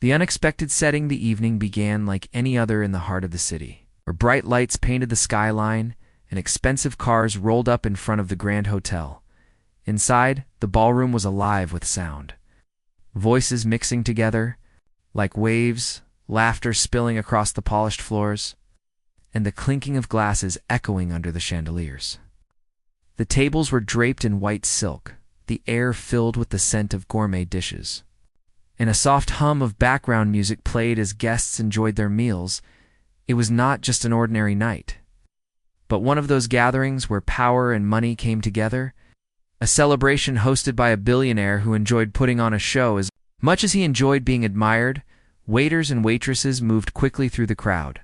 The unexpected setting the evening began like any other in the heart of the city, where bright lights painted the skyline and expensive cars rolled up in front of the Grand Hotel. Inside, the ballroom was alive with sound. Voices mixing together, like waves, laughter spilling across the polished floors, and the clinking of glasses echoing under the chandeliers. The tables were draped in white silk, the air filled with the scent of gourmet dishes. And a soft hum of background music played as guests enjoyed their meals. It was not just an ordinary night, but one of those gatherings where power and money came together, a celebration hosted by a billionaire who enjoyed putting on a show as much as he enjoyed being admired. Waiters and waitresses moved quickly through the crowd,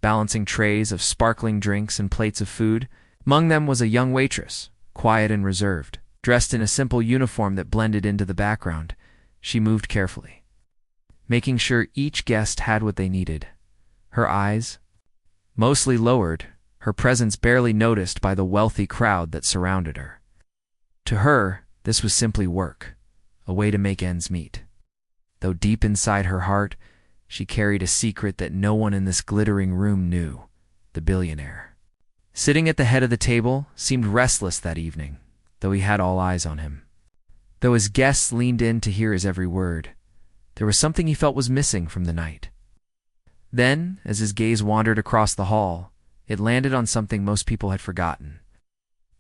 balancing trays of sparkling drinks and plates of food. Among them was a young waitress, quiet and reserved, dressed in a simple uniform that blended into the background. She moved carefully, making sure each guest had what they needed. Her eyes, mostly lowered, her presence barely noticed by the wealthy crowd that surrounded her. To her, this was simply work, a way to make ends meet. Though deep inside her heart, she carried a secret that no one in this glittering room knew. The billionaire, sitting at the head of the table, seemed restless that evening, though he had all eyes on him. Though his guests leaned in to hear his every word, there was something he felt was missing from the night. Then, as his gaze wandered across the hall, it landed on something most people had forgotten.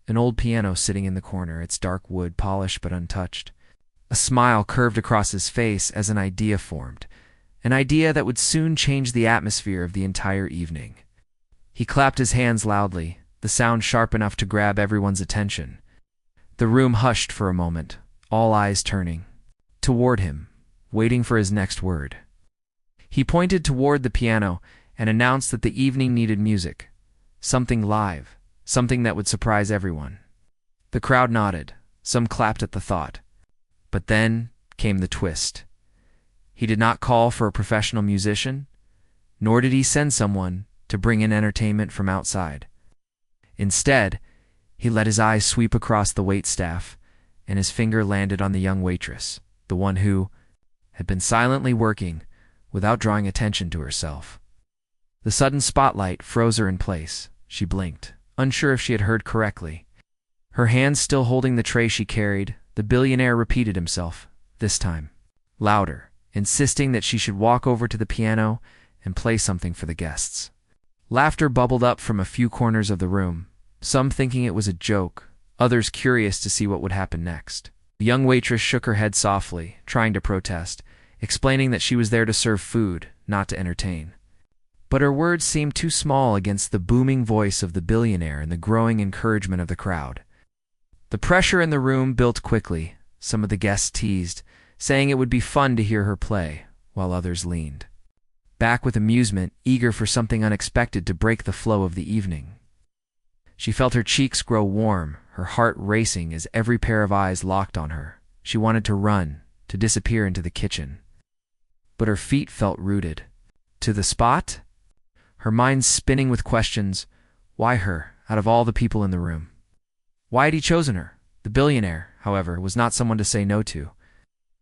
An old piano sitting in the corner, its dark wood polished but untouched. A smile curved across his face as an idea formed, an idea that would soon change the atmosphere of the entire evening. He clapped his hands loudly, the sound sharp enough to grab everyone's attention. The room hushed for a moment, all eyes turning toward him, waiting for his next word. He pointed toward the piano and announced that the evening needed music, something live, something that would surprise everyone. The crowd nodded, some clapped at the thought. But then came the twist. He did not call for a professional musician, nor did he send someone to bring in entertainment from outside. Instead, he let his eyes sweep across the waitstaff, and his finger landed on the young waitress, the one who had been silently working without drawing attention to herself. The sudden spotlight froze her in place. She blinked, unsure if she had heard correctly. Her hands still holding the tray she carried, the billionaire repeated himself, this time, louder, insisting that she should walk over to the piano and play something for the guests. Laughter bubbled up from a few corners of the room, some thinking it was a joke, others curious to see what would happen next. The young waitress shook her head softly, trying to protest, explaining that she was there to serve food, not to entertain. But her words seemed too small against the booming voice of the billionaire and the growing encouragement of the crowd. The pressure in the room built quickly. Some of the guests teased, saying it would be fun to hear her play, while others leaned back with amusement, eager for something unexpected to break the flow of the evening. She felt her cheeks grow warm, her heart racing as every pair of eyes locked on her. She wanted to run, to disappear into the kitchen. But her feet felt rooted. To the spot? Her mind spinning with questions. Why her, out of all the people in the room? Why had he chosen her? The billionaire, however, was not someone to say no to.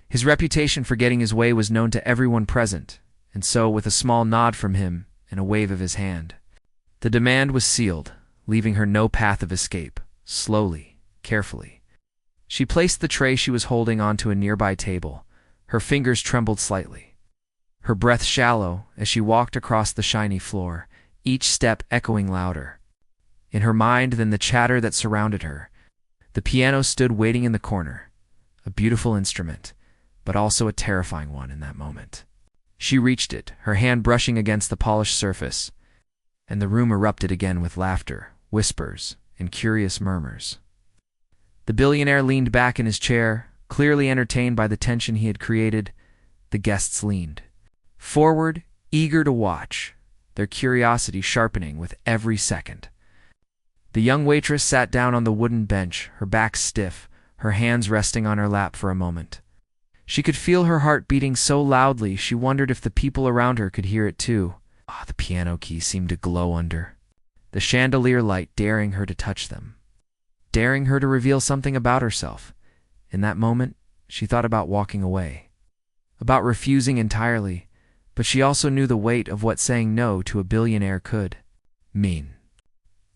His reputation for getting his way was known to everyone present, and so, with a small nod from him and a wave of his hand, the demand was sealed, leaving her no path of escape. Slowly, carefully, she placed the tray she was holding onto a nearby table. Her fingers trembled slightly, her breath shallow as she walked across the shiny floor, each step echoing louder in her mind than the chatter that surrounded her. The piano stood waiting in the corner, a beautiful instrument, but also a terrifying one in that moment. She reached it, her hand brushing against the polished surface, and the room erupted again with laughter, whispers, and curious murmurs. The billionaire leaned back in his chair, clearly entertained by the tension he had created. The guests leaned forward, eager to watch, their curiosity sharpening with every second. The young waitress sat down on the wooden bench, her back stiff, her hands resting on her lap for a moment. She could feel her heart beating so loudly she wondered if the people around her could hear it too. The piano keys seemed to glow under the chandelier light, daring her to touch them, daring her to reveal something about herself. In that moment, she thought about walking away. about refusing entirely, but she also knew the weight of what saying no to a billionaire could mean.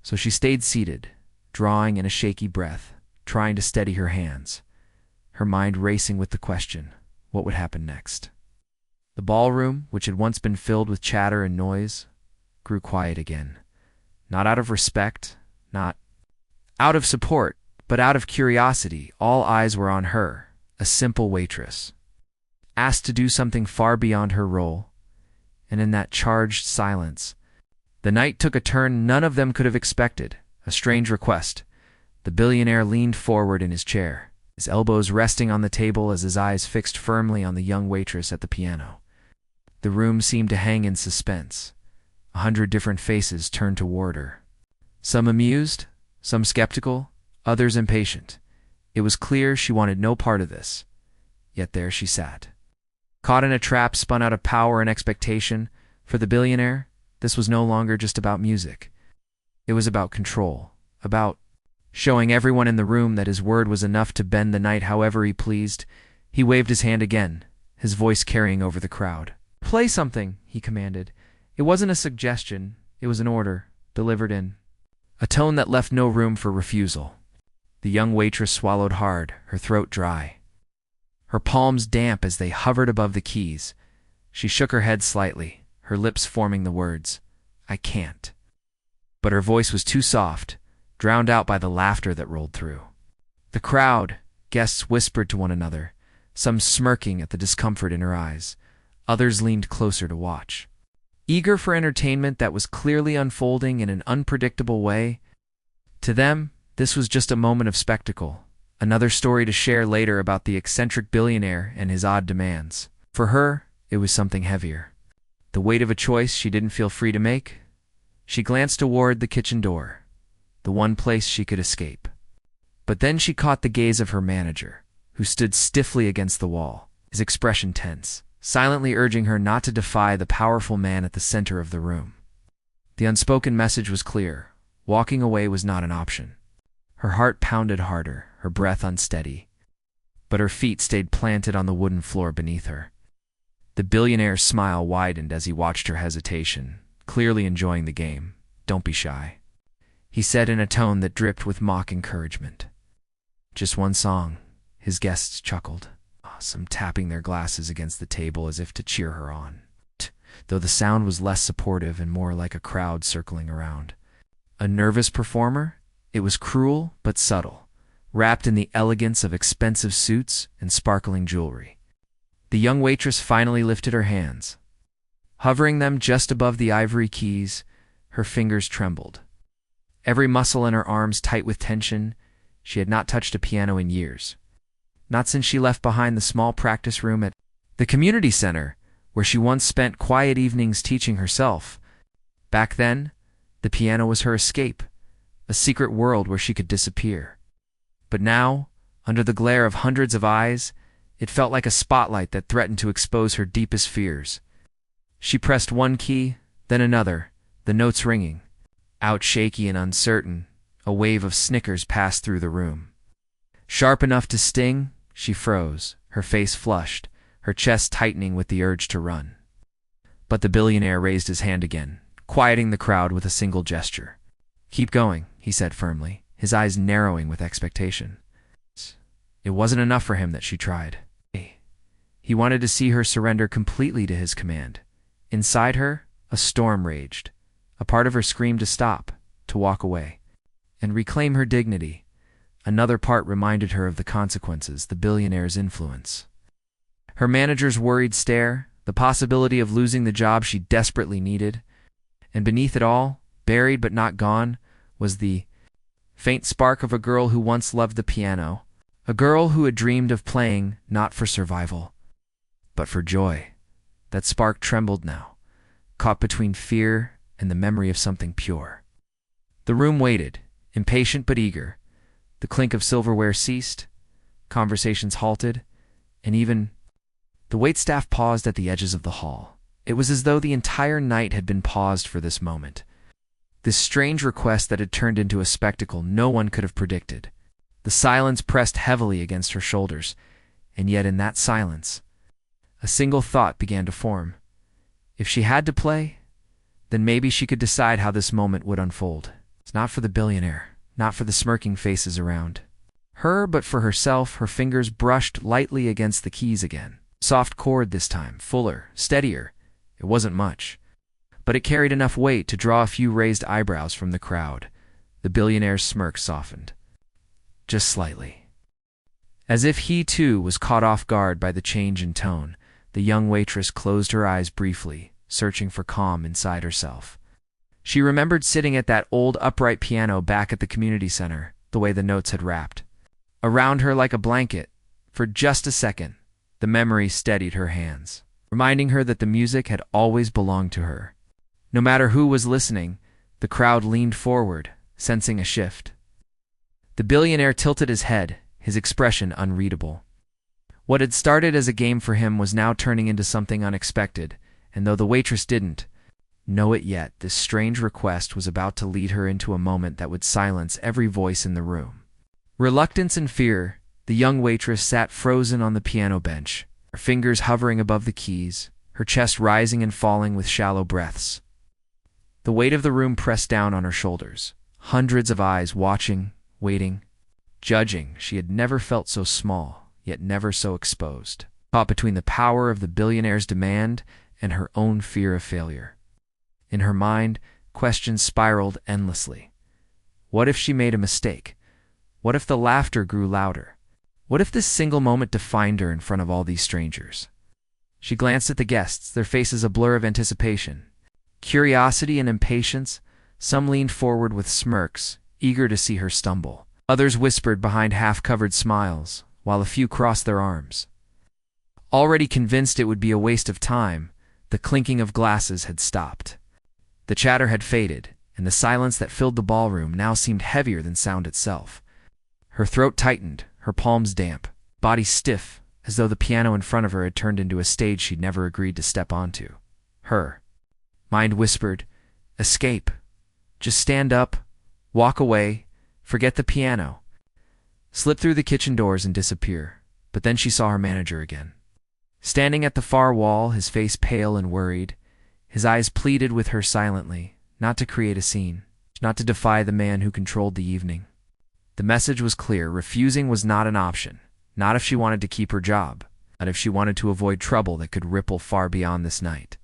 So she stayed seated, drawing in a shaky breath, trying to steady her hands, her mind racing with the question, what would happen next? The ballroom, which had once been filled with chatter and noise, grew quiet again. Not out of respect, not out of support, but out of curiosity. All eyes were on her, a simple waitress, asked to do something far beyond her role. And in that charged silence, the night took a turn none of them could have expected. A strange request. The billionaire leaned forward in his chair, his elbows resting on the table as his eyes fixed firmly on the young waitress at the piano. The room seemed to hang in suspense. 100 different faces turned toward her. Some amused, some skeptical, others impatient. It was clear she wanted no part of this. Yet there she sat, caught in a trap spun out of power and expectation. For the billionaire, this was no longer just about music. It was about control, about showing everyone in the room that his word was enough to bend the night however he pleased. He waved his hand again, his voice carrying over the crowd. "Play something," he commanded. It wasn't a suggestion, it was an order, delivered in a tone that left no room for refusal. The young waitress swallowed hard, her throat dry, her palms damp as they hovered above the keys. She shook her head slightly, her lips forming the words, "I can't." But her voice was too soft, drowned out by the laughter that rolled through. The crowd, guests whispered to one another, some smirking at the discomfort in her eyes. Others leaned closer to watch, eager for entertainment that was clearly unfolding in an unpredictable way. To them, this was just a moment of spectacle, another story to share later about the eccentric billionaire and his odd demands. For her, it was something heavier, the weight of a choice she didn't feel free to make. She glanced toward the kitchen door, the one place she could escape. But then she caught the gaze of her manager, who stood stiffly against the wall, his expression tense, silently urging her not to defy the powerful man at the center of the room. The unspoken message was clear. Walking away was not an option. Her heart pounded harder, her breath unsteady, but her feet stayed planted on the wooden floor beneath her. The billionaire's smile widened as he watched her hesitation, clearly enjoying the game. "Don't be shy," he said in a tone that dripped with mock encouragement. "Just one song," his guests chuckled, some tapping their glasses against the table as if to cheer her on, though the sound was less supportive and more like a crowd circling around. A nervous performer? It was cruel but subtle, wrapped in the elegance of expensive suits and sparkling jewelry. The young waitress finally lifted her hands. Hovering them just above the ivory keys, her fingers trembled, every muscle in her arms tight with tension. She had not touched a piano in years. Not since she left behind the small practice room at the community center, where she once spent quiet evenings teaching herself. Back then, the piano was her escape, a secret world where she could disappear. But now, under the glare of hundreds of eyes, it felt like a spotlight that threatened to expose her deepest fears. She pressed one key, then another, the notes ringing. Out shaky and uncertain, a wave of snickers passed through the room. Sharp enough to sting, she froze, her face flushed, her chest tightening with the urge to run. But the billionaire raised his hand again, quieting the crowd with a single gesture. "Keep going," he said firmly, his eyes narrowing with expectation. It wasn't enough for him that she tried. He wanted to see her surrender completely to his command. Inside her, a storm raged. A part of her screamed to stop, to walk away, and reclaim her dignity. Another part reminded her of the consequences, the billionaire's influence. Her manager's worried stare, the possibility of losing the job she desperately needed. And beneath it all, buried but not gone, was the faint spark of a girl who once loved the piano, a girl who had dreamed of playing not for survival, but for joy. That spark trembled now, caught between fear and the memory of something pure. The room waited, impatient but eager. The clink of silverware ceased, conversations halted, and even the waitstaff paused at the edges of the hall. It was as though the entire night had been paused for this moment. This strange request that had turned into a spectacle no one could have predicted. The silence pressed heavily against her shoulders, and yet in that silence, a A single thought began to form. If she had to play, then maybe she could decide how this moment would unfold. It's not for the billionaire, not for the smirking faces around her, but for herself. Her fingers brushed lightly against the keys again. Soft chord this time, fuller, steadier. It wasn't much, but it carried enough weight to draw a few raised eyebrows from the crowd. The billionaire's smirk softened, just slightly. As if he too was caught off guard by the change in tone, the young waitress closed her eyes briefly, searching for calm inside herself. She remembered sitting at that old upright piano back at the community center, the way the notes had wrapped around her like a blanket. For just a second, the memory steadied her hands, reminding her that the music had always belonged to her. No matter who was listening, the crowd leaned forward, sensing a shift. The billionaire tilted his head, his expression unreadable. What had started as a game for him was now turning into something unexpected, and though the waitress didn't know it yet, this strange request was about to lead her into a moment that would silence every voice in the room. Reluctance and fear, the young waitress sat frozen on the piano bench, her fingers hovering above the keys, her chest rising and falling with shallow breaths. The weight of the room pressed down on her shoulders, hundreds of eyes watching, waiting, judging. She had never felt so small, yet never so exposed, caught between the power of the billionaire's demand and her own fear of failure. In her mind, questions spiraled endlessly. What if she made a mistake? What if the laughter grew louder? What if this single moment defined her in front of all these strangers? She glanced at the guests, their faces a blur of anticipation. Curiosity and impatience. Some leaned forward with smirks, eager to see her stumble. Others whispered behind half-covered smiles, while a few crossed their arms. Already convinced it would be a waste of time, the clinking of glasses had stopped. The chatter had faded, and the silence that filled the ballroom now seemed heavier than sound itself. Her throat tightened, her palms damp, body stiff, as though the piano in front of her had turned into a stage she'd never agreed to step onto. Her mind whispered, escape. Just stand up, walk away, forget the piano. Slip through the kitchen doors and disappear. But then she saw her manager again. Standing at the far wall, his face pale and worried, his eyes pleaded with her silently, not to create a scene, not to defy the man who controlled the evening. The message was clear. Refusing was not an option, not if she wanted to keep her job, not if she wanted to avoid trouble that could ripple far beyond this night.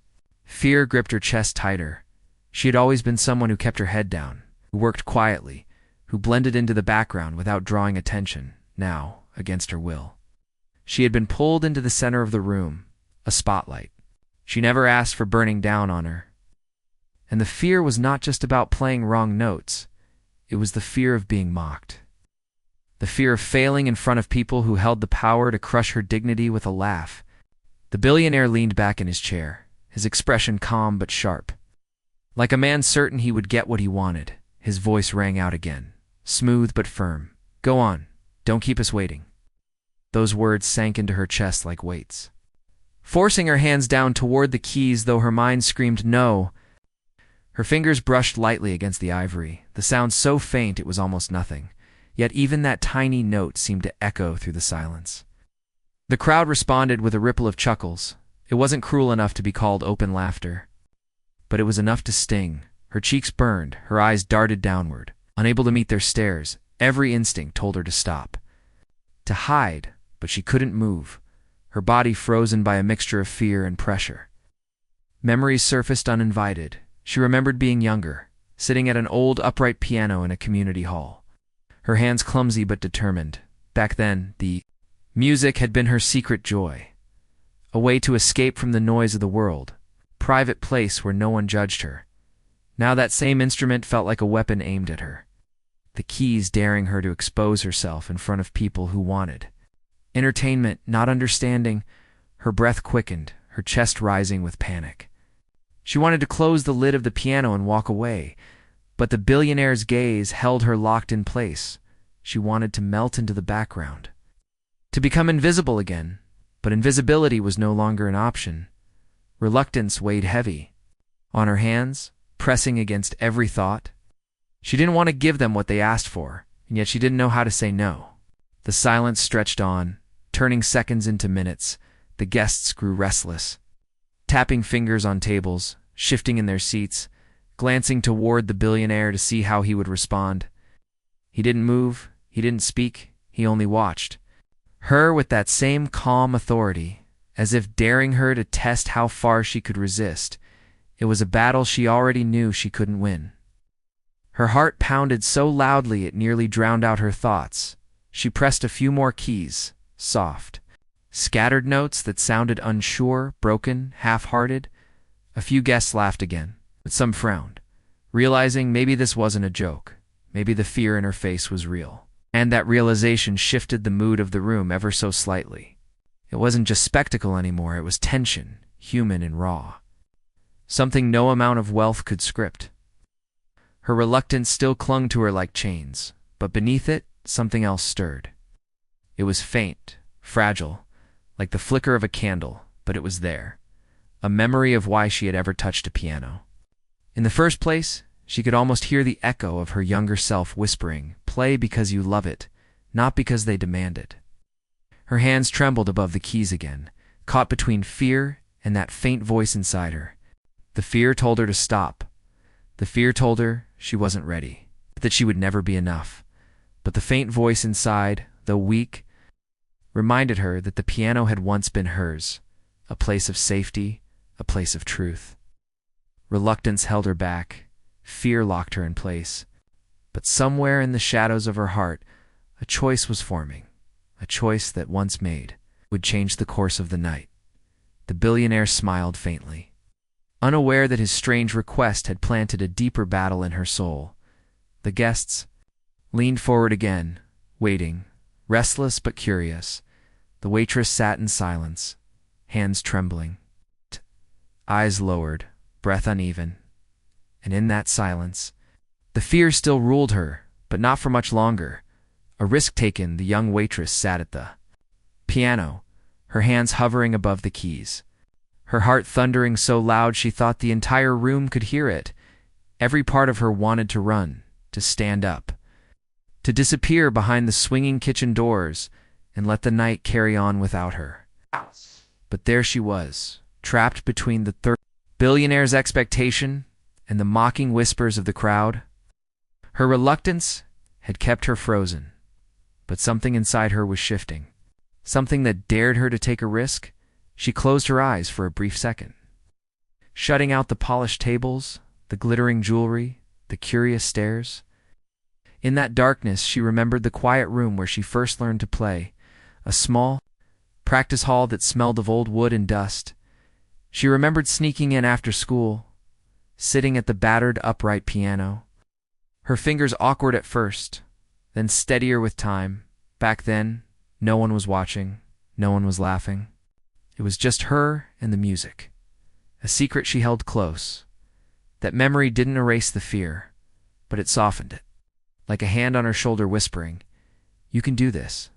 Fear gripped her chest tighter. She had always been someone who kept her head down, who worked quietly, who blended into the background without drawing attention. Now, against her will, she had been pulled into the center of the room, a spotlight. She never asked for burning down on her. And the fear was not just about playing wrong notes. It was the fear of being mocked. The fear of failing in front of people who held the power to crush her dignity with a laugh. The billionaire leaned back in his chair, his expression calm but sharp. Like a man certain he would get what he wanted, his voice rang out again, smooth but firm. Go on, don't keep us waiting. Those words sank into her chest like weights, forcing her hands down toward the keys, though her mind screamed no. Her fingers brushed lightly against the ivory, the sound so faint it was almost nothing. Yet even that tiny note seemed to echo through the silence. The crowd responded with a ripple of chuckles. It wasn't cruel enough to be called open laughter, but it was enough to sting. Her cheeks burned, her eyes darted downward. Unable to meet their stares, every instinct told her to stop, to hide, but she couldn't move, her body frozen by a mixture of fear and pressure. Memories surfaced uninvited. She remembered being younger, sitting at an old upright piano in a community hall. Her hands clumsy but determined. Back then, the music had been her secret joy, a way to escape from the noise of the world, private place where no one judged her. Now that same instrument felt like a weapon aimed at her, the keys daring her to expose herself in front of people who wanted entertainment, not understanding. Her breath quickened, her chest rising with panic. She wanted to close the lid of the piano and walk away, but the billionaire's gaze held her locked in place. She wanted to melt into the background, to become invisible again, but invisibility was no longer an option. Reluctance weighed heavy on her hands, pressing against every thought. She didn't want to give them what they asked for, and yet she didn't know how to say no. The silence stretched on, turning seconds into minutes. The guests grew restless, tapping fingers on tables, shifting in their seats, glancing toward the billionaire to see how he would respond. He didn't move, he didn't speak, he only watched. Her with that same calm authority, as if daring her to test how far she could resist. It was a battle she already knew she couldn't win. Her heart pounded so loudly it nearly drowned out her thoughts. She pressed a few more keys, soft, scattered notes that sounded unsure, broken, half-hearted. A few guests laughed again, but some frowned, realizing maybe this wasn't a joke. Maybe the fear in her face was real. And that realization shifted the mood of the room ever so slightly. It wasn't just spectacle anymore, it was tension, human and raw. Something no amount of wealth could script. Her reluctance still clung to her like chains, but beneath it, something else stirred. It was faint, fragile, like the flicker of a candle, but it was there. A memory of why she had ever touched a piano. In the first place, she could almost hear the echo of her younger self whispering, "Play because you love it, not because they demand it." Her hands trembled above the keys again, caught between fear and that faint voice inside her. The fear told her to stop. The fear told her she wasn't ready, that she would never be enough. But the faint voice inside, though weak, reminded her that the piano had once been hers, a place of safety, a place of truth. Reluctance held her back. Fear locked her in place. But somewhere in the shadows of her heart, a choice was forming, a choice that once made would change the course of the night. The billionaire smiled faintly, unaware that his strange request had planted a deeper battle in her soul. The guests leaned forward again, waiting, restless but curious. The waitress sat in silence, hands trembling, eyes lowered, breath uneven. And in that silence, the fear still ruled her, but not for much longer. A risk taken, the young waitress sat at the piano, her hands hovering above the keys, her heart thundering so loud she thought the entire room could hear it. Every part of her wanted to run, to stand up, to disappear behind the swinging kitchen doors and let the night carry on without her. But there she was, trapped between the billionaire's expectation and the mocking whispers of the crowd. Her reluctance had kept her frozen, but something inside her was shifting, something that dared her to take a risk. She closed her eyes for a brief second, shutting out the polished tables, the glittering jewelry, the curious stares. In that darkness, she remembered the quiet room where she first learned to play, a small practice hall that smelled of old wood and dust. She remembered sneaking in after school, sitting at the battered upright piano, her fingers awkward at first, then steadier with time. Back then, no one was watching, no one was laughing. It was just her and the music, a secret she held close. That memory didn't erase the fear, but it softened it, like a hand on her shoulder whispering, "You can do this."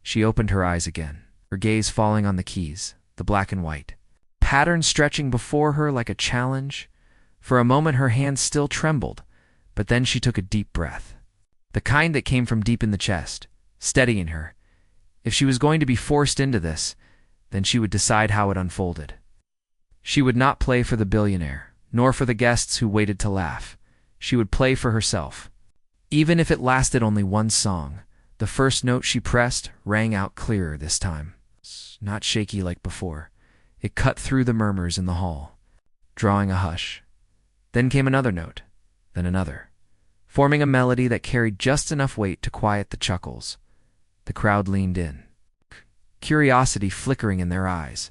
She opened her eyes again, her gaze falling on the keys, the black and white, pattern stretching before her like a challenge. For a moment her hands still trembled, but then she took a deep breath, the kind that came from deep in the chest, steadying her. If she was going to be forced into this, then she would decide how it unfolded. She would not play for the billionaire, nor for the guests who waited to laugh. She would play for herself. Even if it lasted only one song, the first note she pressed rang out clearer this time, not shaky like before. It cut through the murmurs in the hall, drawing a hush. Then came another note, then another, forming a melody that carried just enough weight to quiet the chuckles. The crowd leaned in, curiosity flickering in their eyes,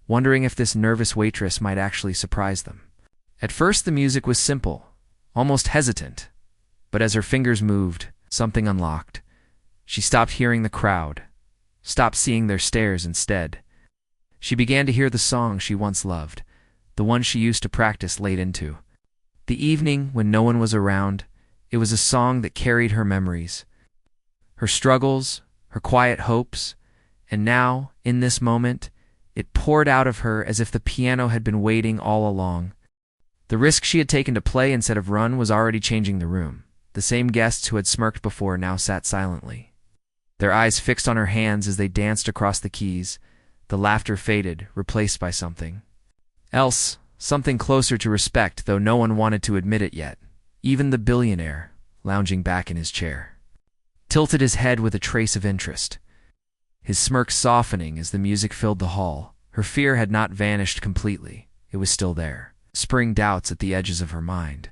wondering if this nervous waitress might actually surprise them. At first the music was simple, almost hesitant, but as her fingers moved, something unlocked. She stopped hearing the crowd, stopped seeing their stares instead. She began to hear the song she once loved, the one she used to practice late into. The evening when no one was around, it was a song that carried her memories, her struggles, her quiet hopes, and now, in this moment, it poured out of her as if the piano had been waiting all along. The risk she had taken to play instead of run was already changing the room. The same guests who had smirked before now sat silently, their eyes fixed on her hands as they danced across the keys, The laughter faded, replaced by something else, something closer to respect, though no one wanted to admit it yet. Even the billionaire, lounging back in his chair, tilted his head with a trace of interest, his smirk softening as the music filled the hall. Her fear had not vanished completely. It was still there, spurring doubts at the edges of her mind.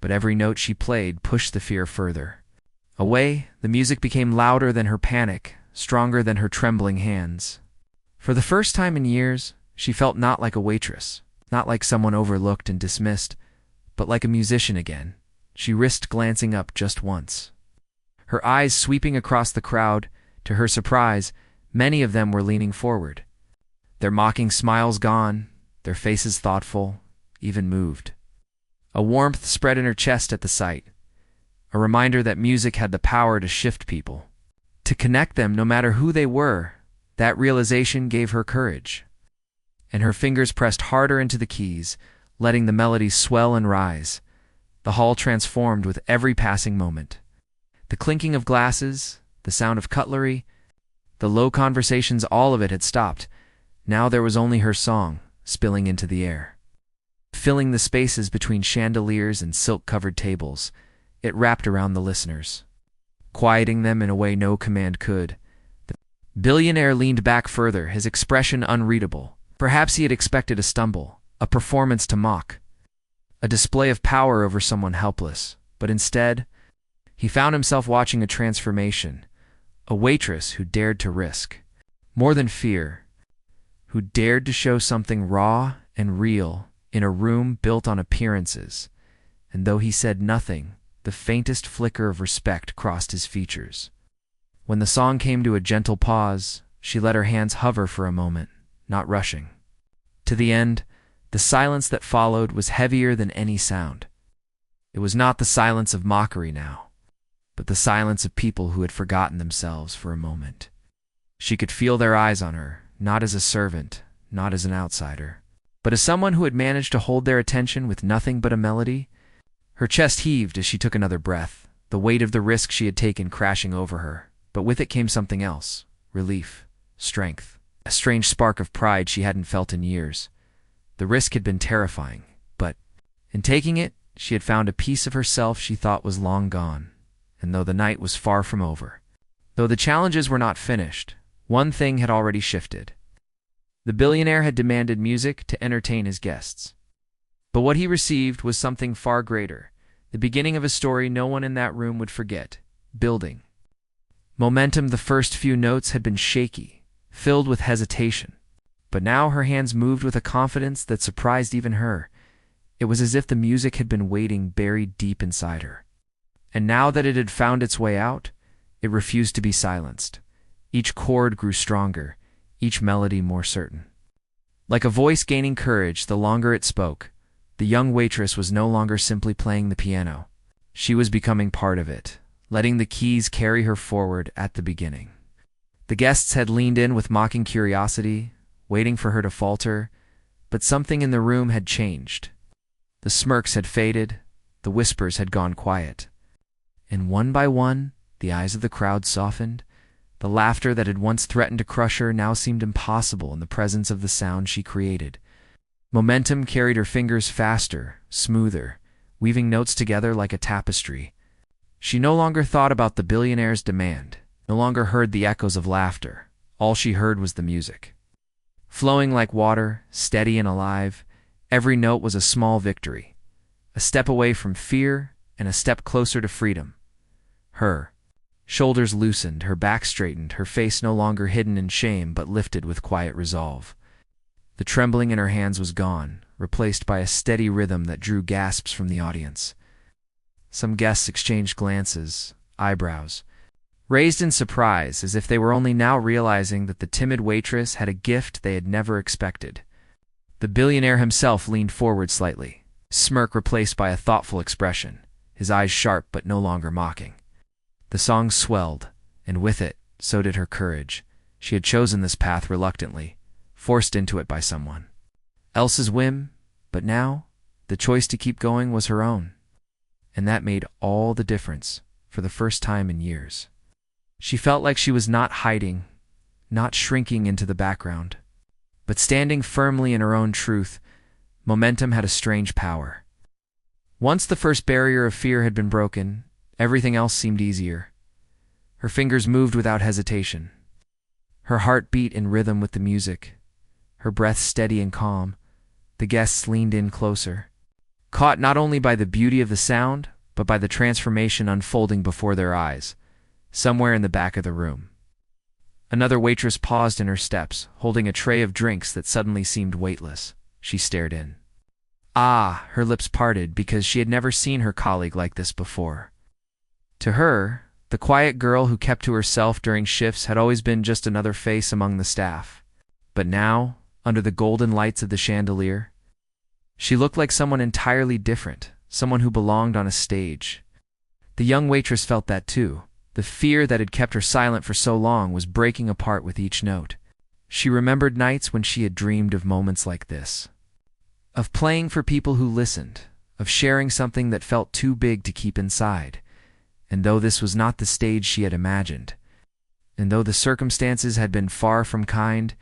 But every note she played pushed the fear further away. The music became louder than her panic, stronger than her trembling hands. For the first time in years, she felt not like a waitress, not like someone overlooked and dismissed, but like a musician again. She risked glancing up just once, her eyes sweeping across the crowd. To her surprise, many of them were leaning forward, their mocking smiles gone, their faces thoughtful, even moved. A warmth spread in her chest at the sight, a reminder that music had the power to shift people, to connect them no matter who they were. That realization gave her courage, and her fingers pressed harder into the keys, letting the melodies swell and rise. The hall transformed with every passing moment. The clinking of glasses, the sound of cutlery, the low conversations, all of it had stopped. Now there was only her song, spilling into the air, filling the spaces between chandeliers and silk-covered tables. It wrapped around the listeners, quieting them in a way no command could. The billionaire leaned back further, his expression unreadable. Perhaps he had expected a stumble, a performance to mock, a display of power over someone helpless. But instead, he found himself watching a transformation, a waitress who dared to risk more than fear, who dared to show something raw and real in a room built on appearances. And though he said nothing, the faintest flicker of respect crossed his features. When the song came to a gentle pause, she let her hands hover for a moment, not rushing. To the end, the silence that followed was heavier than any sound. It was not the silence of mockery now, but the silence of people who had forgotten themselves for a moment. She could feel their eyes on her, not as a servant, not as an outsider, but as someone who had managed to hold their attention with nothing but a melody. Her chest heaved as she took another breath, the weight of the risk she had taken crashing over her. But with it came something else, relief, strength, a strange spark of pride she hadn't felt in years. The risk had been terrifying, but in taking it, she had found a piece of herself she thought was long gone. And though the night was far from over, though the challenges were not finished, one thing had already shifted. The billionaire had demanded music to entertain his guests. But what he received was something far greater, the beginning of a story no one in that room would forget, building momentum. The first few notes had been shaky, filled with hesitation, but now her hands moved with a confidence that surprised even her. It was as if the music had been waiting buried deep inside her. And now that it had found its way out, it refused to be silenced. Each chord grew stronger, each melody more certain. Like a voice gaining courage the longer it spoke, the young waitress was no longer simply playing the piano. She was becoming part of it, letting the keys carry her forward at the beginning. The guests had leaned in with mocking curiosity, waiting for her to falter, but something in the room had changed. The smirks had faded, the whispers had gone quiet. And one by one, the eyes of the crowd softened. The laughter that had once threatened to crush her now seemed impossible in the presence of the sound she created. Momentum carried her fingers faster, smoother, weaving notes together like a tapestry. She no longer thought about the billionaire's demand, no longer heard the echoes of laughter. All she heard was the music. Flowing like water, steady and alive, every note was a small victory. A step away from fear and a step closer to freedom. Her shoulders loosened, her back straightened, her face no longer hidden in shame but lifted with quiet resolve. The trembling in her hands was gone, replaced by a steady rhythm that drew gasps from the audience. Some guests exchanged glances, eyebrows raised in surprise, as if they were only now realizing that the timid waitress had a gift they had never expected. The billionaire himself leaned forward slightly, smirk replaced by a thoughtful expression, his eyes sharp but no longer mocking. The song swelled, and with it, so did her courage. She had chosen this path reluctantly, forced into it by someone else's whim, but now, the choice to keep going was her own. And that made all the difference, for the first time in years. She felt like she was not hiding, not shrinking into the background, But standing firmly in her own truth, momentum had a strange power. Once the first barrier of fear had been broken, everything else seemed easier. Her fingers moved without hesitation. Her heart beat in rhythm with the music, her breath steady and calm. The guests leaned in closer, caught not only by the beauty of the sound, but by the transformation unfolding before their eyes, somewhere in the back of the room. Another waitress paused in her steps, holding a tray of drinks that suddenly seemed weightless. She stared in. Ah, her lips parted because she had never seen her colleague like this before. To her, the quiet girl who kept to herself during shifts had always been just another face among the staff. But now, under the golden lights of the chandelier, she looked like someone entirely different, someone who belonged on a stage. The young waitress felt that too. The fear that had kept her silent for so long was breaking apart with each note. She remembered nights when she had dreamed of moments like this. Of playing for people who listened, of sharing something that felt too big to keep inside. And though this was not the stage she had imagined, and though the circumstances had been far from kind,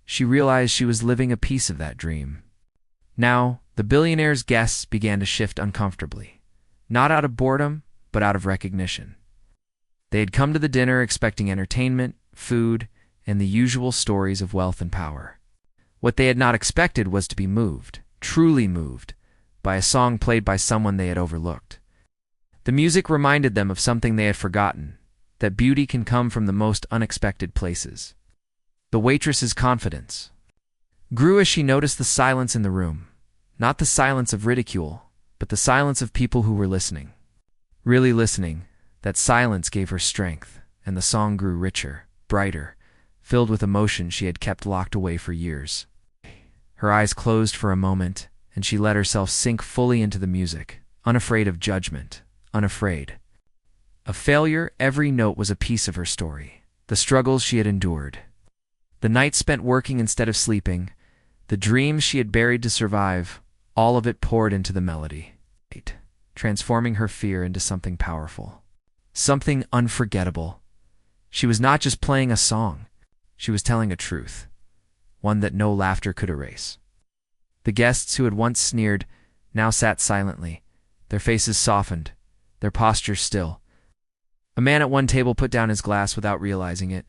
she realized she was living a piece of that dream. Now, the billionaire's guests began to shift uncomfortably, not out of boredom, but out of recognition. They had come to the dinner expecting entertainment, food, and the usual stories of wealth and power. What they had not expected was to be moved, truly moved, by a song played by someone they had overlooked. The music reminded them of something they had forgotten, that beauty can come from the most unexpected places. The waitress's confidence grew as she noticed the silence in the room, not the silence of ridicule, but the silence of people who were listening. Really listening, that silence gave her strength, and the song grew richer, brighter, filled with emotion she had kept locked away for years. Her eyes closed for a moment, and she let herself sink fully into the music, unafraid of judgment. Unafraid. Of failure, every note was a piece of her story. The struggles she had endured. The nights spent working instead of sleeping. The dreams she had buried to survive. All of it poured into the melody, transforming her fear into something powerful. Something unforgettable. She was not just playing a song. She was telling a truth. One that no laughter could erase. The guests who had once sneered now sat silently, their faces softened, their postures still. A man at one table put down his glass without realizing it.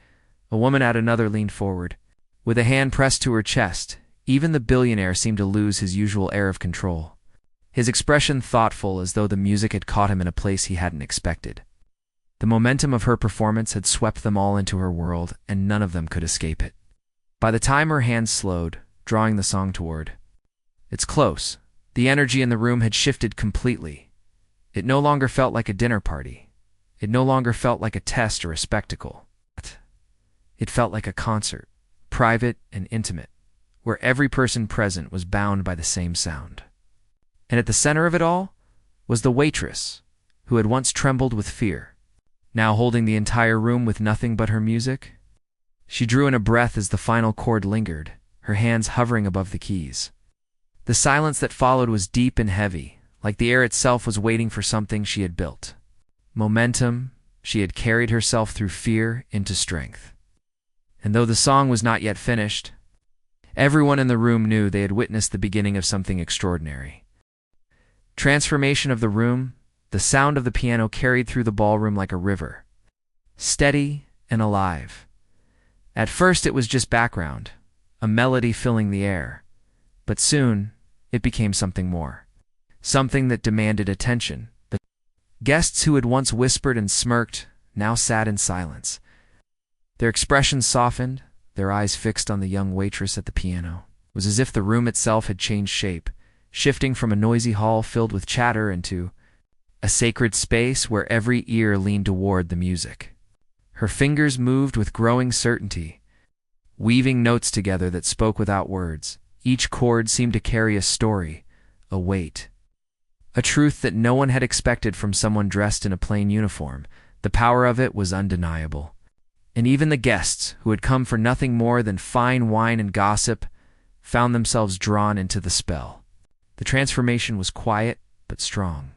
A woman at another leaned forward, with a hand pressed to her chest. Even the billionaire seemed to lose his usual air of control, his expression thoughtful as though the music had caught him in a place he hadn't expected. The momentum of her performance had swept them all into her world, and none of them could escape it. By the time her hands slowed, drawing the song toward its close, the energy in the room had shifted completely. It no longer felt like a dinner party. It no longer felt like a test or a spectacle. It felt like a concert, private and intimate, where every person present was bound by the same sound. And at the center of it all was the waitress, who had once trembled with fear, now holding the entire room with nothing but her music. She drew in a breath as the final chord lingered, her hands hovering above the keys. The silence that followed was deep and heavy, like the air itself was waiting for something she had built. Momentum. She had carried herself through fear into strength. And though the song was not yet finished, everyone in the room knew they had witnessed the beginning of something extraordinary. Transformation of the room. The sound of the piano carried through the ballroom like a river, steady and alive. At first it was just background, a melody filling the air, but soon it became something more. Something that demanded attention. The guests who had once whispered and smirked now sat in silence. Their expressions softened, their eyes fixed on the young waitress at the piano. It was as if the room itself had changed shape, shifting from a noisy hall filled with chatter into a sacred space where every ear leaned toward the music. Her fingers moved with growing certainty, weaving notes together that spoke without words. Each chord seemed to carry a story, a weight. A truth that no one had expected from someone dressed in a plain uniform. The power of it was undeniable. And even the guests, who had come for nothing more than fine wine and gossip, found themselves drawn into the spell. The transformation was quiet but strong.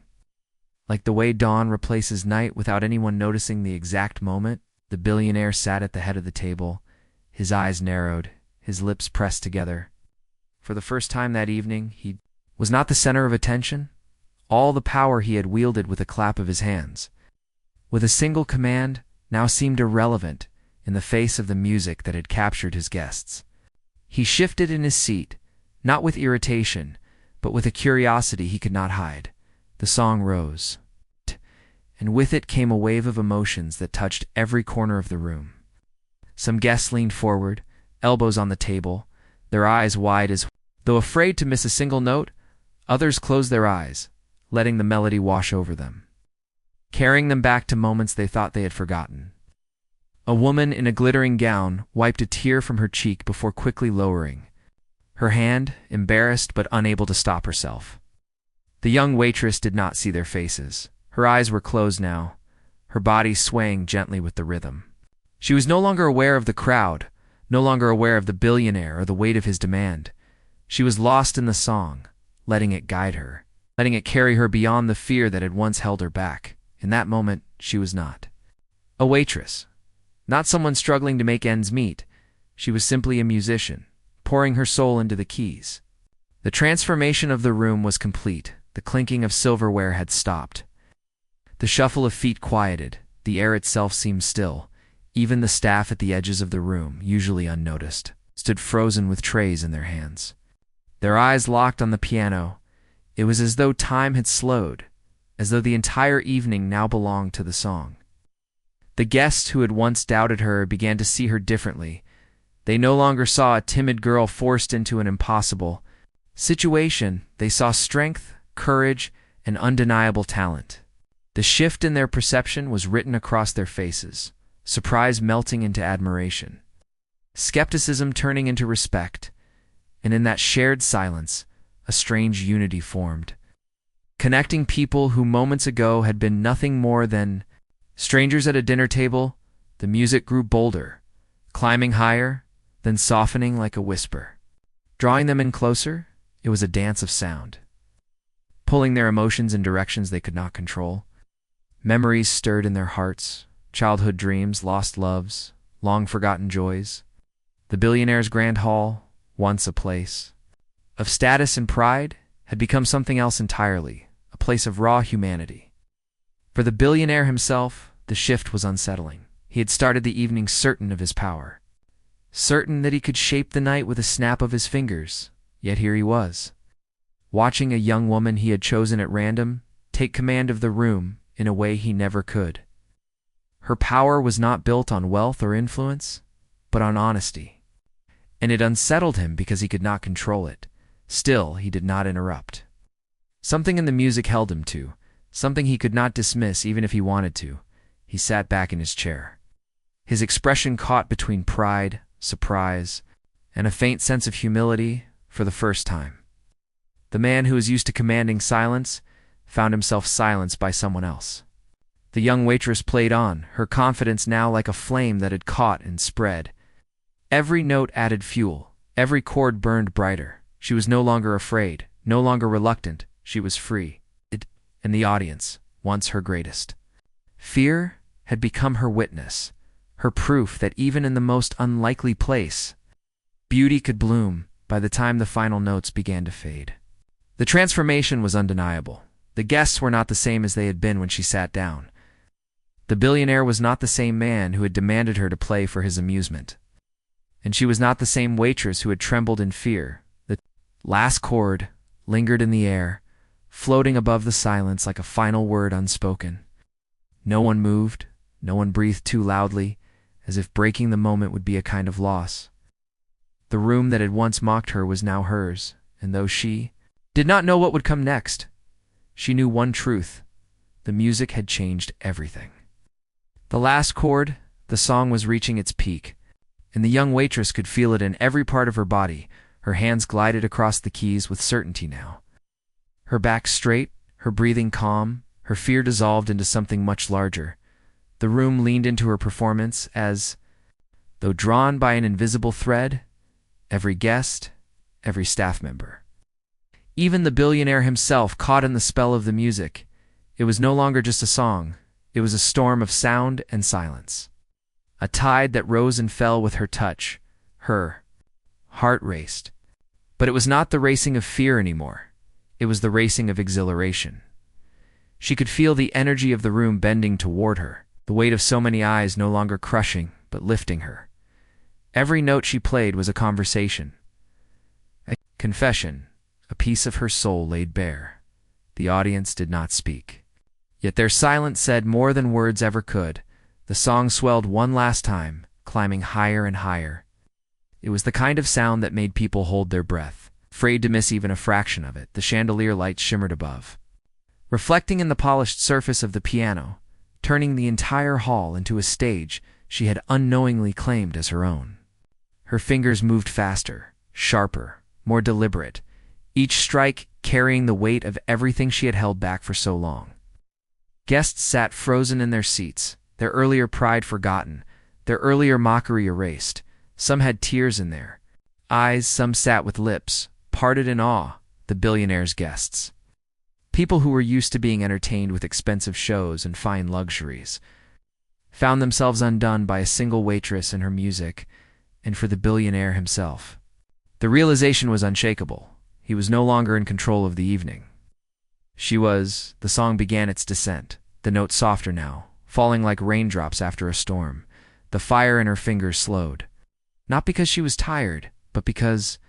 Like the way dawn replaces night without anyone noticing the exact moment, the billionaire sat at the head of the table, his eyes narrowed, his lips pressed together. For the first time that evening, he was not the center of attention. All the power he had wielded with a clap of his hands, with a single command, now seemed irrelevant in the face of the music that had captured his guests. He shifted in his seat, not with irritation, but with a curiosity he could not hide. The song rose, and with it came a wave of emotions that touched every corner of the room. Some guests leaned forward, elbows on the table, their eyes wide as though afraid to miss a single note. Others closed their eyes, letting the melody wash over them, carrying them back to moments they thought they had forgotten. A woman in a glittering gown wiped a tear from her cheek before quickly lowering her hand, embarrassed but unable to stop herself. The young waitress did not see their faces. Her eyes were closed now, her body swaying gently with the rhythm. She was no longer aware of the crowd, no longer aware of the billionaire or the weight of his demand. She was lost in the song, letting it guide her, letting it carry her beyond the fear that had once held her back. In that moment, she was not a waitress, not someone struggling to make ends meet. She was simply a musician, pouring her soul into the keys. The transformation of the room was complete. The clinking of silverware had stopped. The shuffle of feet quieted. The air itself seemed still. Even the staff at the edges of the room, usually unnoticed, stood frozen with trays in their hands. Their eyes locked on the piano. It was as though time had slowed, as though the entire evening now belonged to the song. The guests who had once doubted her began to see her differently. They no longer saw a timid girl forced into an impossible situation. They saw strength, courage, and undeniable talent. The shift in their perception was written across their faces, surprise melting into admiration, skepticism turning into respect, and in that shared silence, a strange unity formed, connecting people who moments ago had been nothing more than strangers at a dinner table. The music grew bolder, climbing higher, then softening like a whisper. Drawing them in closer, it was a dance of sound, pulling their emotions in directions they could not control. Memories stirred in their hearts, childhood dreams, lost loves, long-forgotten joys. The billionaire's grand hall, once a place of status and pride, had become something else entirely, a place of raw humanity. For the billionaire himself, the shift was unsettling. He had started the evening certain of his power, certain that he could shape the night with a snap of his fingers. Yet here he was, watching a young woman he had chosen at random take command of the room in a way he never could. Her power was not built on wealth or influence, but on honesty, and it unsettled him because he could not control it. Still, he did not interrupt. Something in the music held him to, something he could not dismiss even if he wanted to. He sat back in his chair, his expression caught between pride, surprise, and a faint sense of humility. For the first time, the man who was used to commanding silence found himself silenced by someone else. The young waitress played on, her confidence now like a flame that had caught and spread. Every note added fuel, every chord burned brighter. She was no longer afraid, no longer reluctant. She was free. And the audience, once her greatest fear, had become her witness, her proof that even in the most unlikely place, beauty could bloom. By the time the final notes began to fade, the transformation was undeniable. The guests were not the same as they had been when she sat down. The billionaire was not the same man who had demanded her to play for his amusement, and she was not the same waitress who had trembled in fear. The last chord lingered in the air, floating above the silence like a final word unspoken. No one moved, no one breathed too loudly, as if breaking the moment would be a kind of loss. The room that had once mocked her was now hers, and though she did not know what would come next, she knew one truth: the music had changed everything. The last chord, the song was reaching its peak, and the young waitress could feel it in every part of her body. Her hands glided across the keys with certainty now. Her back straight, her breathing calm, her fear dissolved into something much larger. The room leaned into her performance as, though drawn by an invisible thread, every guest, every staff member, even the billionaire himself, caught in the spell of the music. It was no longer just a song. It was a storm of sound and silence, a tide that rose and fell with her touch, her heart raced. But it was not the racing of fear anymore. It was the racing of exhilaration. She could feel the energy of the room bending toward her, the weight of so many eyes no longer crushing, but lifting her. Every note she played was a conversation, a confession, a piece of her soul laid bare. The audience did not speak. Yet their silence said more than words ever could. The song swelled one last time, climbing higher and higher. It was the kind of sound that made people hold their breath, afraid to miss even a fraction of it. The chandelier light shimmered above, reflecting in the polished surface of the piano, turning the entire hall into a stage she had unknowingly claimed as her own. Her fingers moved faster, sharper, more deliberate, each strike carrying the weight of everything she had held back for so long. Guests sat frozen in their seats, their earlier pride forgotten, their earlier mockery erased. Some had tears in their eyes, some sat with lips parted in awe, the billionaire's guests. People who were used to being entertained with expensive shows and fine luxuries found themselves undone by a single waitress and her music, and for the billionaire himself, the realization was unshakable. He was no longer in control of the evening. The song began its descent, the notes softer now, falling like raindrops after a storm. The fire in her fingers slowed. Not because she was tired, but because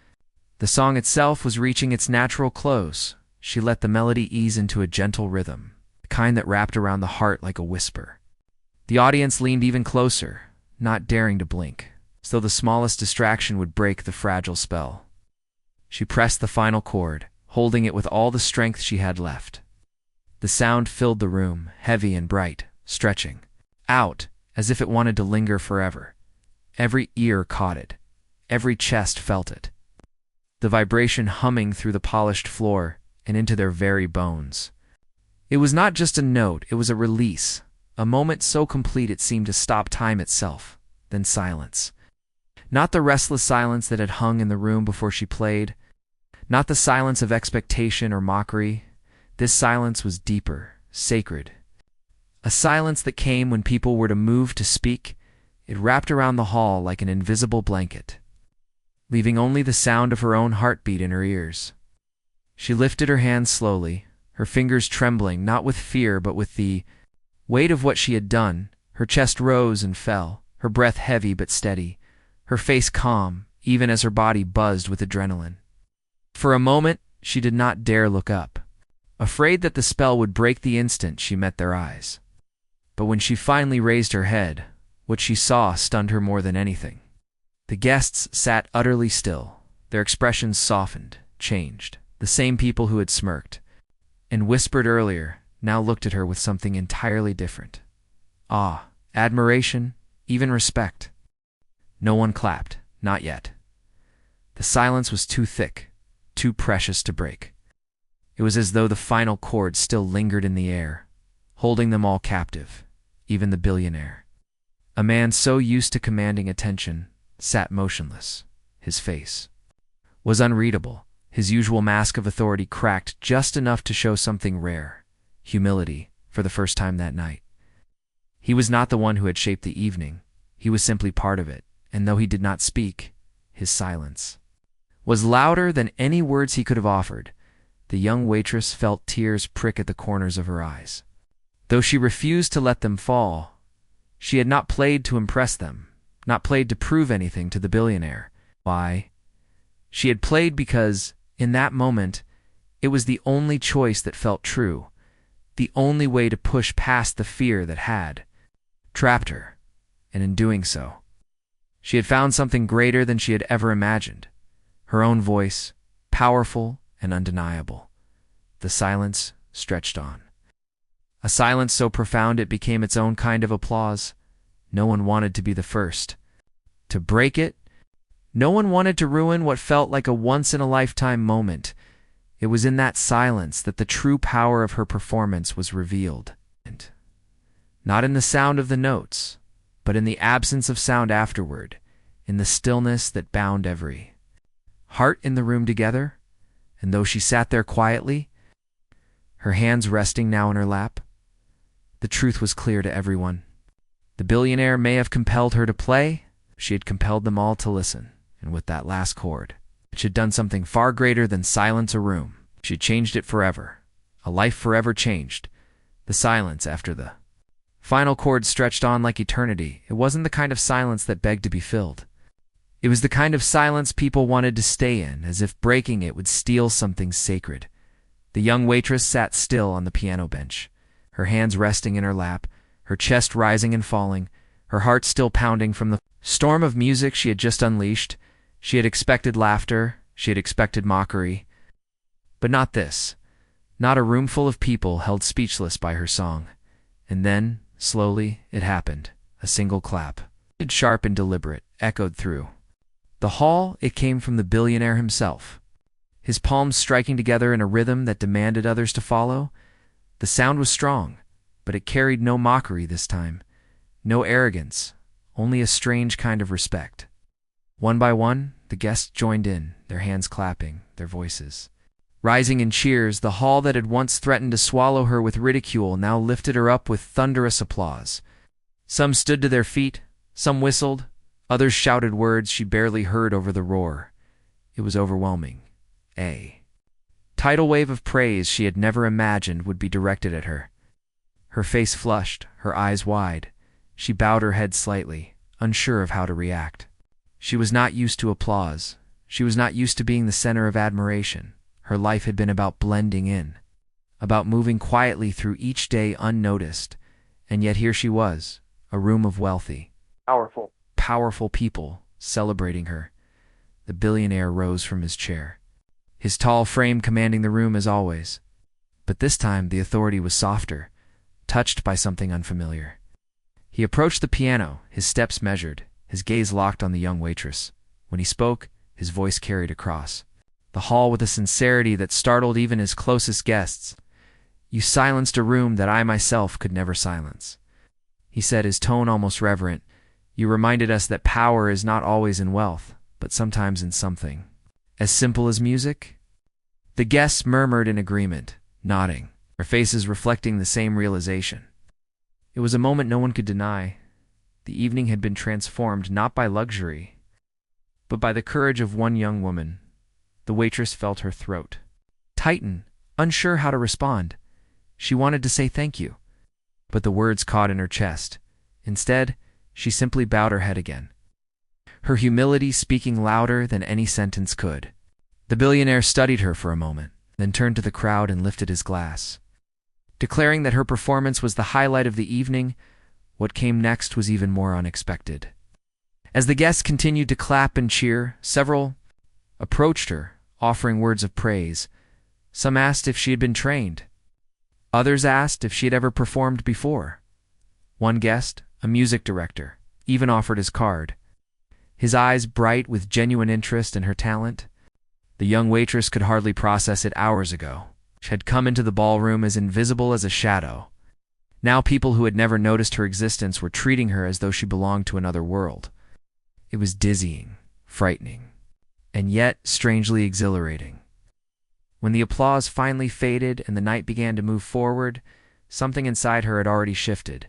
the song itself was reaching its natural close. She let the melody ease into a gentle rhythm, the kind that wrapped around the heart like a whisper. The audience leaned even closer, not daring to blink, as though the smallest distraction would break the fragile spell. She pressed the final chord, holding it with all the strength she had left. The sound filled the room, heavy and bright, stretching out as if it wanted to linger forever. Every ear caught it. Every chest felt it. The vibration humming through the polished floor and into their very bones. It was not just a note, it was a release, a moment so complete it seemed to stop time itself, then silence. Not the restless silence that had hung in the room before she played, not the silence of expectation or mockery. This silence was deeper, sacred. A silence that came when people were to move to speak. It wrapped around the hall like an invisible blanket, leaving only the sound of her own heartbeat in her ears. She lifted her hands slowly, her fingers trembling not with fear but with the weight of what she had done. Her chest rose and fell, her breath heavy but steady, her face calm, even as her body buzzed with adrenaline. For a moment, she did not dare look up, afraid that the spell would break the instant she met their eyes. But when she finally raised her head, what she saw stunned her more than anything. The guests sat utterly still, their expressions softened, changed. The same people who had smirked and whispered earlier now looked at her with something entirely different. Awe, admiration, even respect. No one clapped, not yet. The silence was too thick, too precious to break. It was as though the final chord still lingered in the air, holding them all captive, even the billionaire. A man so used to commanding attention sat motionless. His face was unreadable, his usual mask of authority cracked just enough to show something rare, humility, for the first time that night. He was not the one who had shaped the evening. He was simply part of it, and though he did not speak, his silence was louder than any words he could have offered. The young waitress felt tears prick at the corners of her eyes. Though she refused to let them fall, she had not played to impress them, not played to prove anything to the billionaire. Why? She had played because, in that moment, it was the only choice that felt true, the only way to push past the fear that had trapped her, and in doing so, she had found something greater than she had ever imagined. Her own voice, powerful and undeniable. The silence stretched on. A silence so profound it became its own kind of applause. No one wanted to be the first to break it. No one wanted to ruin what felt like a once-in-a-lifetime moment. It was in that silence that the true power of her performance was revealed. And not in the sound of the notes, but in the absence of sound afterward, in the stillness that bound every heart in the room together. And though she sat there quietly, her hands resting now in her lap, the truth was clear to everyone. The billionaire may have compelled her to play, she had compelled them all to listen. And with that last chord, she had done something far greater than silence a room. She had changed it forever. A life forever changed. The silence after the final chord stretched on like eternity. It wasn't the kind of silence that begged to be filled. It was the kind of silence people wanted to stay in, as if breaking it would steal something sacred. The young waitress sat still on the piano bench, her hands resting in her lap, her chest rising and falling, her heart still pounding from the storm of music she had just unleashed. She had expected laughter, she had expected mockery, but not this. Not a room full of people held speechless by her song. And then, slowly, it happened. A single clap, sharp and deliberate, echoed through the hall. It came from the billionaire himself, his palms striking together in a rhythm that demanded others to follow. The sound was strong, but it carried no mockery this time, no arrogance, only a strange kind of respect. One by one, the guests joined in, their hands clapping, their voices rising in cheers. The hall that had once threatened to swallow her with ridicule now lifted her up with thunderous applause. Some stood to their feet, some whistled, others shouted words she barely heard over the roar. It was overwhelming. A tidal wave of praise she had never imagined would be directed at her. Her face flushed, her eyes wide. She bowed her head slightly, unsure of how to react. She was not used to applause. She was not used to being the center of admiration. Her life had been about blending in, about moving quietly through each day unnoticed. And yet here she was, a room of wealthy, powerful people celebrating her. The billionaire rose from his chair, his tall frame commanding the room as always. But this time the authority was softer, touched by something unfamiliar. He approached the piano, his steps measured, his gaze locked on the young waitress. When he spoke, his voice carried across the hall with a sincerity that startled even his closest guests. "You silenced a room that I myself could never silence," he said, his tone almost reverent. "You reminded us that power is not always in wealth, but sometimes in something as simple as music." The guests murmured in agreement, nodding, their faces reflecting the same realization. It was a moment no one could deny. The evening had been transformed not by luxury, but by the courage of one young woman. The waitress felt her throat tighten, unsure how to respond. She wanted to say thank you, but the words caught in her chest. Instead, she simply bowed her head again, her humility speaking louder than any sentence could. The billionaire studied her for a moment, then turned to the crowd and lifted his glass, declaring that her performance was the highlight of the evening. What came next was even more unexpected. As the guests continued to clap and cheer, several approached her, offering words of praise. Some asked if she had been trained. Others asked if she had ever performed before. One guest, a music director, even offered his card, his eyes bright with genuine interest in her talent. The young waitress could hardly process it. Hours ago, she had come into the ballroom as invisible as a shadow. Now people who had never noticed her existence were treating her as though she belonged to another world. It was dizzying, frightening, and yet strangely exhilarating. When the applause finally faded and the night began to move forward, something inside her had already shifted.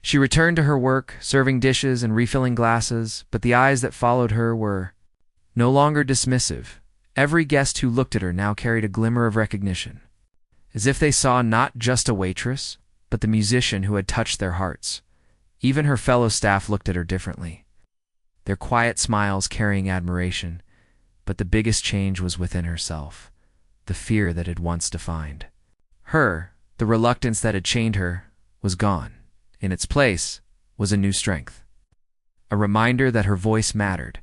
She returned to her work, serving dishes and refilling glasses, but the eyes that followed her were no longer dismissive. Every guest who looked at her now carried a glimmer of recognition, as if they saw not just a waitress, but the musician who had touched their hearts. Even her fellow staff looked at her differently, their quiet smiles carrying admiration. But the biggest change was within herself, the fear that had once defined her, the reluctance that had chained her, was gone. In its place was a new strength, a reminder that her voice mattered,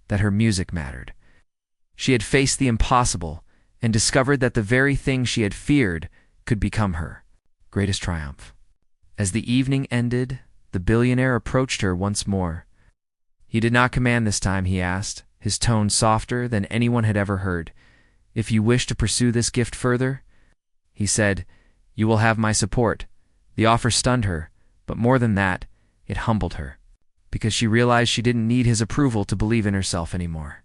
that her music mattered. She had faced the impossible and discovered that the very thing she had feared could become her greatest triumph. As the evening ended, the billionaire approached her once more. He did not command this time, he asked, his tone softer than anyone had ever heard. "If you wish to pursue this gift further," he said, "you will have my support." The offer stunned her, but more than that, it humbled her, because she realized she didn't need his approval to believe in herself anymore.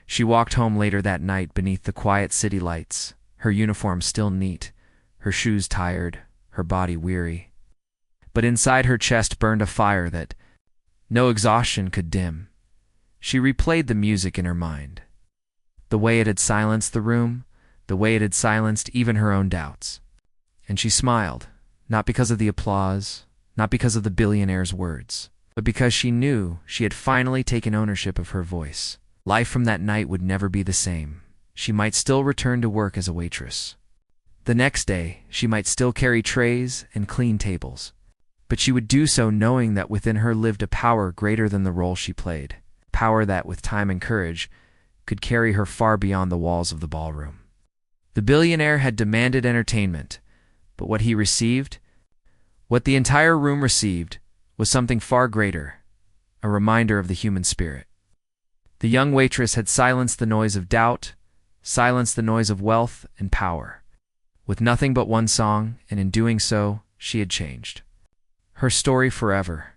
She walked home later that night beneath the quiet city lights, her uniform still neat, her shoes tired, her body weary. But inside her chest burned a fire that no exhaustion could dim. She replayed the music in her mind. The way it had silenced the room, the way it had silenced even her own doubts. And she smiled, not because of the applause, not because of the billionaire's words, but because she knew she had finally taken ownership of her voice. Life from that night would never be the same. She might still return to work as a waitress. The next day, she might still carry trays and clean tables. But she would do so knowing that within her lived a power greater than the role she played. Power that, with time and courage, could carry her far beyond the walls of the ballroom. The billionaire had demanded entertainment, but what he received, what the entire room received, was something far greater, a reminder of the human spirit. The young waitress had silenced the noise of doubt, silenced the noise of wealth and power, with nothing but one song, and in doing so, she had changed her story forever.